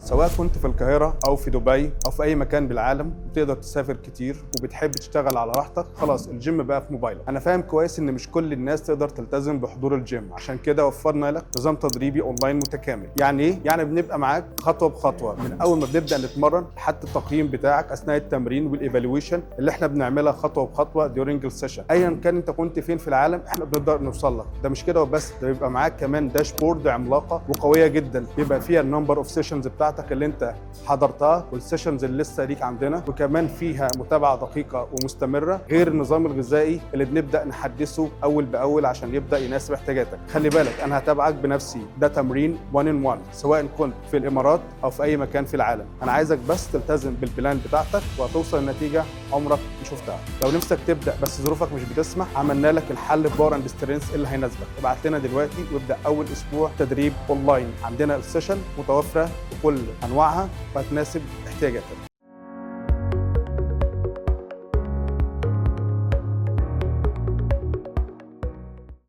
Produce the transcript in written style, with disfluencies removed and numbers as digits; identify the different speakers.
Speaker 1: سواء كنت في القاهرة أو في دبي أو في أي مكان بالعالم بتقدر تسافر كتير وبتحب تشتغل على راحتك، خلاص الجيم بقى في موبايلك. أنا فاهم كويس إن مش كل الناس تقدر تلتزم بحضور الجيم، عشان كده وفرنا لك نظام تدريبي أونلاين متكامل. يعني إيه؟ يعني بنبقى معاك خطوة بخطوة من أول ما بنبدأ نتمرن لحد التقييم بتاعك أثناء التمرين والإيفالويشن اللي إحنا بنعملها خطوة بخطوة ديورنج السيشن. أيا كان أنت كنت فين في العالم إحنا بنقدر نوصل لك. ده مش كده وبس، ده بيبقى معاك كمان داشبورد عملاقة وقوية جدا بيبقى فيها النمبر اوف سيشنز بتاعتك اللي انت حضرتها والسيشنز اللي لسه ليك عندنا، وكمان فيها متابعه دقيقه ومستمره، غير النظام الغذائي اللي بنبدا نحدثه اول باول عشان يبدا يناسب احتياجاتك. خلي بالك انا هتابعك بنفسي، ده تمرين 1 ان 1 سواء كنت في الامارات او في اي مكان في العالم. انا عايزك بس تلتزم بالبلان بتاعتك وهتوصل لنتيجه عمرك ما شفتها. لو نفسك تبدا بس ظروفك مش بتسمح، عملنا لك الحل بار اند سترينث اللي هيناسبك. ابعت لنا دلوقتي وابدا اول اسبوع تدريب اونلاين. عندنا السيشن متوفره بكل انواعها وهتناسب احتياجاتك.